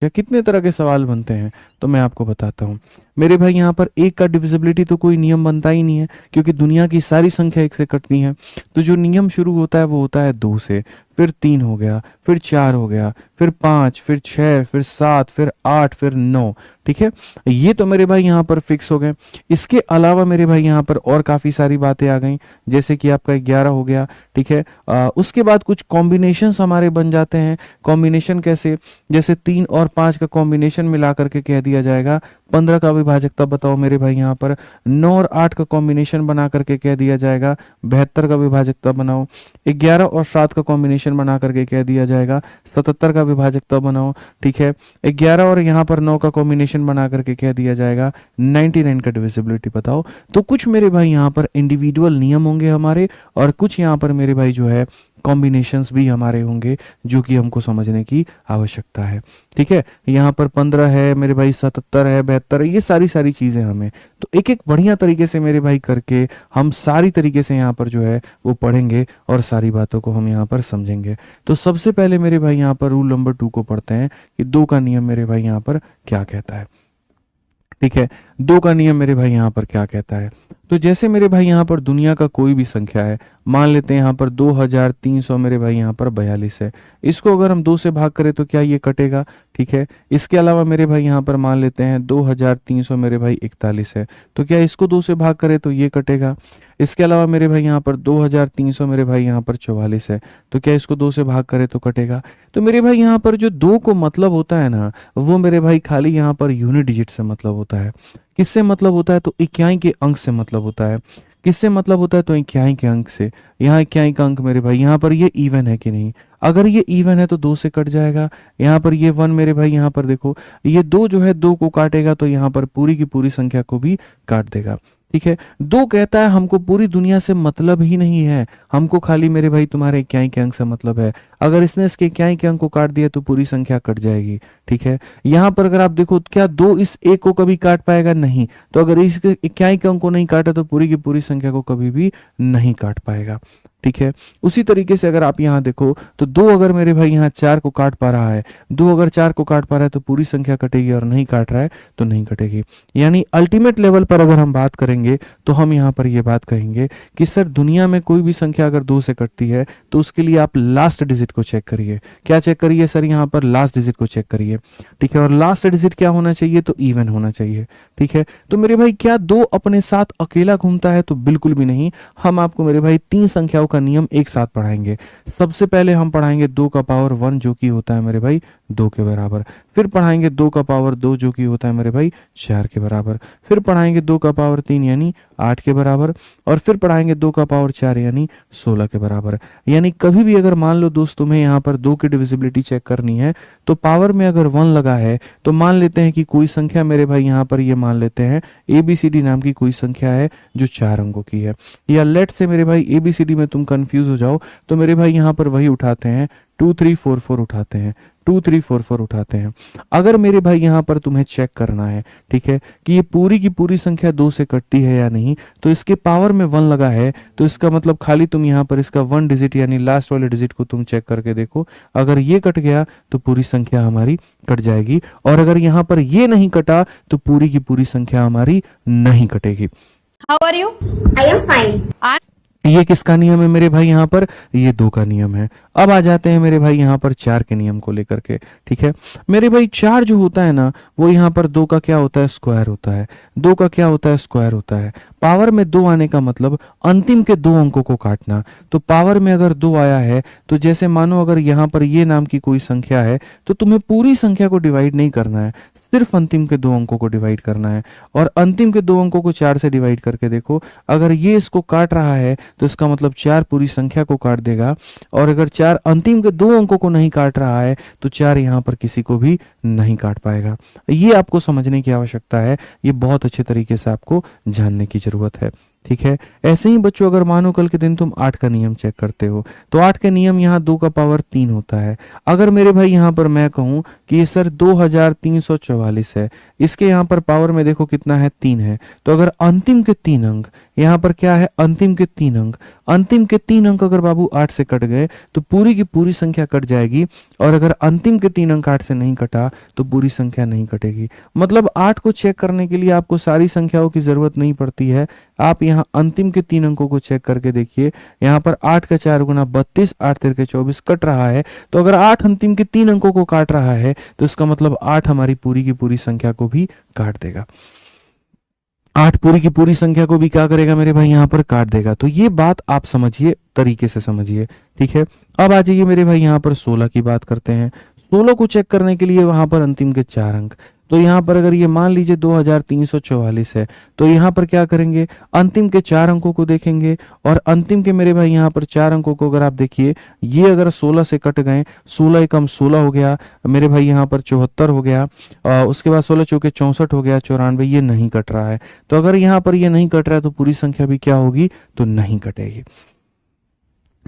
या कितने तरह के सवाल बनते हैं, तो मैं आपको बताता हूँ। मेरे भाई यहाँ पर एक का डिविजिबिलिटी तो कोई नियम बनता ही नहीं है, क्योंकि दुनिया की सारी संख्या एक से कटती हैं। तो जो नियम शुरू होता है वो होता है 2 से, फिर 3 हो गया, फिर 4 हो गया, फिर 5, फिर 6, फिर 7, फिर 8, फिर 9। ठीक है, ये तो मेरे भाई यहाँ पर फिक्स हो गए। इसके अलावा मेरे भाई यहाँ पर और काफ़ी सारी बातें आ गई, जैसे कि आपका 11 हो गया। ठीक है, उसके बाद कुछ कॉम्बिनेशंस हमारे बन जाते हैं। कॉम्बिनेशन कैसे, जैसे 3 और 5 का कॉम्बिनेशन मिला करके कह दिया जाएगा 15 का विभाजकता बताओ मेरे भाई यहाँ पर। 9 और 8 का कॉम्बिनेशन बना करके कह दिया जाएगा 72 का विभाजकता बनाओ। 11 और 7 का कॉम्बिनेशन बना करके कह दिया जाएगा 77 का विभाजकता बनाओ। ठीक है, 11 और यहाँ पर 9 का कॉम्बिनेशन बना करके कह दिया जाएगा 99 का डिविजिबिलिटी बताओ। तो कुछ मेरे भाई यहाँ पर इंडिविजुअल नियम होंगे हमारे, और कुछ यहाँ पर मेरे भाई जो है कॉम्बिनेशंस भी हमारे होंगे, जो कि हमको समझने की आवश्यकता है। ठीक है, यहाँ पर 15 है मेरे भाई, 77 है, 72 है, ये सारी चीज़ें हमें तो एक एक बढ़िया तरीके से मेरे भाई करके हम सारी तरीके से यहाँ पर जो है वो पढ़ेंगे और सारी बातों को हम यहाँ पर समझेंगे। तो सबसे पहले मेरे भाई यहाँ पर रूल नंबर 2 को पढ़ते हैं कि 2 का नियम मेरे भाई यहाँ पर क्या कहता है। ठीक है, 2 का नियम मेरे भाई यहाँ पर क्या कहता है। तो जैसे मेरे भाई यहाँ पर दुनिया का कोई भी संख्या है, मान लेते हैं यहाँ पर 2300 मेरे भाई यहाँ पर 42 है। इसको अगर हम 2 से भाग करें तो क्या ये कटेगा। ठीक है, इसके अलावा मेरे भाई यहाँ पर मान लेते हैं 2300 मेरे भाई 41 है, तो क्या इसको 2 से भाग करें तो ये कटेगा। इसके अलावा मेरे भाई यहाँ पर 2300 मेरे भाई यहाँ पर 44 है, तो क्या इसको 2 से भाग करें तो कटेगा। तो मेरे भाई यहाँ पर जो 2 को मतलब होता है ना, वो मेरे भाई खाली यहाँ पर यूनिट डिजिट से मतलब होता है। किससे मतलब होता है, तो इक्याई के अंक से मतलब होता है। किससे मतलब होता है, तो इक्याई के अंक से। यहाँ इक्याई का अंक मेरे भाई यहाँ पर ये इवन है कि नहीं, अगर ये इवन है तो 2 से कट जाएगा। यहाँ पर ये 1 मेरे भाई यहाँ पर देखो, ये 2 जो है 2 को काटेगा तो यहाँ पर पूरी की पूरी संख्या को भी काट देगा। ठीक है, 2 कहता है हमको पूरी दुनिया से मतलब ही नहीं है, हमको खाली मेरे भाई तुम्हारे इक्याई के अंक से मतलब है। अगर इसने इसके इक्याई के अंक को काट दिया तो पूरी संख्या कट जाएगी। ठीक है, यहाँ पर अगर आप देखो क्या 2 इस 1 को कभी काट पाएगा, नहीं। तो अगर इसके इक्याई के अंक को नहीं काटा तो पूरी की पूरी संख्या को कभी भी नहीं काट पाएगा। ठीक है, उसी तरीके से अगर आप यहाँ देखो तो 2 अगर मेरे भाई यहाँ 4 को काट पा रहा है, 2 अगर 4 को काट पा रहा है तो पूरी संख्या कटेगी, और नहीं काट रहा है तो नहीं कटेगी। यानी अल्टीमेट लेवल पर अगर हम बात करेंगे तो हम यहाँ पर ये बात कहेंगे कि सर दुनिया में कोई भी संख्या अगर 2 से कटती है तो उसके लिए आप लास्ट डिजिट को चेक करिए। क्या चेक करिए सर, यहाँ पर लास्ट डिजिट को चेक करिए। ठीक है, और लास्ट डिजिट क्या होना चाहिए, तो इवन होना चाहिए। ठीक है, तो मेरे भाई क्या 2 अपने साथ अकेला घूमता है, तो बिल्कुल भी नहीं। हम आपको मेरे भाई 3 संख्याओं का नियम एक साथ पढ़ाएंगे। सबसे पहले हम पढ़ाएंगे 2 का पावर 1 जो कि होता है मेरे भाई 2 के बराबर, फिर पढ़ाएंगे 2 का पावर 2 जो कि होता है मेरे भाई 4 के बराबर, फिर पढ़ाएंगे 2 का पावर 3 यानी 8 के बराबर, और फिर पढ़ाएंगे 2 का पावर 4 यानी 16 के बराबर। यानी कभी भी अगर मान लो दोस्त तुम्हें यहाँ पर 2 की डिविजिबिलिटी चेक करनी है तो पावर में अगर 1 लगा है तो मान लेते हैं कि कोई संख्या मेरे भाई यहाँ पर ये मान लेते हैं ABCD नाम की कोई संख्या है जो 4 अंकों की है, या लेट से मेरे भाई ABCD में तुम कंफ्यूज हो जाओ तो मेरे भाई यहाँ पर वही उठाते हैं 2344 उठाते हैं, 2344 उठाते हैं। अगर मेरे भाई यहाँ पर तुम्हें चेक करना है, ठीक है, कि ये पूरी की पूरी संख्या 2 से कटती है या नहीं, तो इसके पावर में 1 लगा है तो इसका मतलब खाली तुम यहाँ पर इसका 1 डिजिट यानी लास्ट वाले डिजिट को तुम चेक करके देखो। अगर ये कट गया तो पूरी संख्या हमारी कट जाएगी, और अगर यहाँ पर ये नहीं कटा तो पूरी की पूरी संख्या हमारी नहीं कटेगी। How are you? I am fine. ये किसका नियम है मेरे भाई यहाँ पर, ये 2 का नियम है। अब आ जाते हैं मेरे भाई यहाँ पर 4 के नियम को लेकर के। ठीक है मेरे भाई 4 जो होता है ना वो यहाँ पर 2 का क्या होता है, स्क्वायर होता है। 2 का क्या होता है, स्क्वायर होता है। पावर में 2 आने का मतलब अंतिम के 2 अंकों को काटना। तो पावर में अगर 2 आया है तो जैसे मानो अगर यहाँ पर ये नाम की कोई संख्या है तो तुम्हें पूरी संख्या को डिवाइड नहीं करना है, सिर्फ अंतिम के 2 अंकों को डिवाइड करना है। और अंतिम के 2 अंकों को 4 से डिवाइड करके देखो, अगर ये इसको काट रहा है तो इसका मतलब 4 पूरी संख्या को काट देगा, और अगर 4 अंतिम के 2 अंकों को नहीं काट रहा है तो 4 यहाँ पर किसी को भी नहीं काट पाएगा। ये आपको समझने की आवश्यकता है, ये बहुत अच्छे तरीके से आपको जानने की जरूरत है। ठीक है। ऐसे ही बच्चों अगर मानो कल के दिन तुम 8 का नियम चेक करते हो तो 8 का नियम यहाँ 2 का पावर 3 होता है। अगर मेरे भाई यहाँ पर मैं कहूँ कि ये सर 2344 है, इसके यहाँ पर पावर में देखो कितना है, 3 है। तो अगर अंतिम के 3 अंक यहाँ पर क्या है, अंतिम के 3 अंक, अंतिम के 3 अंक अगर बाबू 8 से कट गए तो पूरी की पूरी संख्या कट जाएगी, और अगर अंतिम के 3 अंक 8 से नहीं कटा तो पूरी संख्या नहीं कटेगी। मतलब 8 को चेक करने के लिए आपको सारी संख्याओं की जरूरत नहीं पड़ती है, आप यहाँ अंतिम के 3 अंकों को चेक करके देखिए। यहाँ पर 8 का 4 गुना 32, 8 तिर के 24 कट रहा है। तो अगर 8 अंतिम के 3 अंकों को काट रहा है तो इसका मतलब 8 हमारी पूरी की पूरी संख्या को भी काट देगा। 8 पूरी की पूरी संख्या को भी क्या करेगा मेरे भाई, यहाँ पर काट देगा। तो ये बात आप समझिए, तरीके से समझिए, ठीक है। अब आ जाइए मेरे भाई यहाँ पर 16 की बात करते हैं। 16 को चेक करने के लिए वहां पर अंतिम के 4 अंक, तो यहाँ पर अगर ये मान लीजिए 2344 है तो यहाँ पर क्या करेंगे, अंतिम के 4 अंकों को देखेंगे, और अंतिम के मेरे भाई यहाँ पर 4 अंकों को अगर आप देखिए, ये अगर 16 से कट गए, 16 एकम 16 हो गया मेरे भाई, यहाँ पर 74 हो गया, उसके बाद 16 चौके 64 हो गया, 94, ये नहीं कट रहा है। तो अगर यहाँ पर ये नहीं कट रहा है तो पूरी संख्या भी क्या होगी, तो नहीं कटेगी,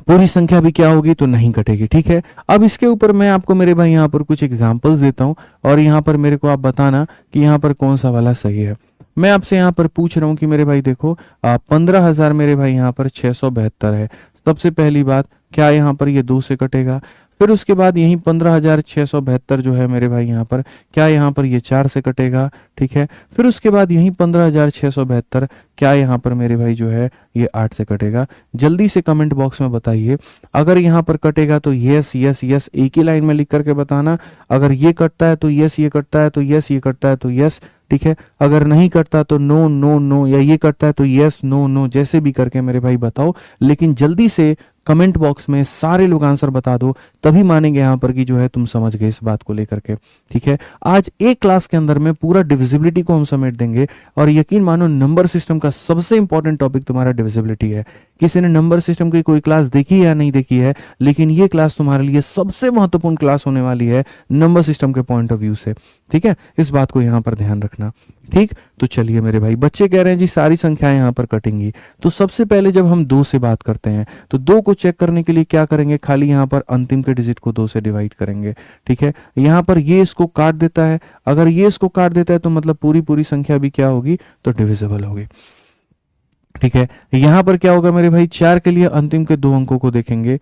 पूरी संख्या भी क्या होगी, तो नहीं कटेगी, ठीक है। अब इसके ऊपर मैं आपको मेरे भाई यहाँ पर कुछ एग्जांपल्स देता हूँ, और यहाँ पर मेरे को आप बताना कि यहाँ पर कौन सा वाला सही है। मैं आपसे यहाँ पर पूछ रहा हूँ कि मेरे भाई देखो 15,000 मेरे भाई यहाँ पर 672 है। सबसे पहली बात, क्या यहाँ पर ये 2 से कटेगा? फिर उसके बाद यही 15,672 जो है मेरे भाई यहाँ पर, क्या यहाँ पर ये 4 से कटेगा? ठीक है। फिर उसके बाद यही 15,672 क्या यहाँ पर मेरे भाई जो है ये 8 से कटेगा? जल्दी से कमेंट बॉक्स में बताइए। अगर यहाँ पर कटेगा तो यस यस यस एक ही लाइन में लिख करके बताना। अगर ये कटता है तो यस, ये कटता है तो यस, ये कटता है तो यस, ठीक है। अगर नहीं कटता तो नो नो नो, या ये कटता है तो यस नो नो, जैसे भी करके मेरे भाई बताओ, लेकिन जल्दी से कमेंट बॉक्स में सारे लोग आंसर बता दो, तभी मानेंगे यहाँ पर कि जो है तुम समझ गए इस बात को लेकर के, ठीक है। आज एक क्लास के अंदर में पूरा डिविजिबिलिटी को हम समेट देंगे, और यकीन मानो नंबर सिस्टम का सबसे इंपॉर्टेंट टॉपिक तुम्हारा डिविजिबिलिटी है। किसी ने नंबर सिस्टम की कोई क्लास देखी है या नहीं देखी है, लेकिन ये क्लास तुम्हारे लिए सबसे महत्वपूर्ण क्लास होने वाली है नंबर सिस्टम के पॉइंट ऑफ व्यू से, ठीक है। इस बात को यहाँ पर ध्यान रखना, ठीक। तो चलिए मेरे भाई, बच्चे कह रहे हैं जी सारी संख्याएं यहाँ पर कटेंगी, तो सबसे पहले जब हम 2 से बात करते हैं तो 2 को चेक करने के लिए क्या करेंगे, खाली यहाँ पर अंतिम के डिजिट को 2 से डिवाइड करेंगे, ठीक है। यहाँ पर ये इसको काट देता है, अगर ये इसको काट देता है तो मतलब पूरी पूरी संख्या भी क्या होगी, तो डिविजिबल होगी, ठीक है। यहाँ पर क्या होगा मेरे भाई, 4 के लिए अंतिम के 2 अंकों को देखेंगे,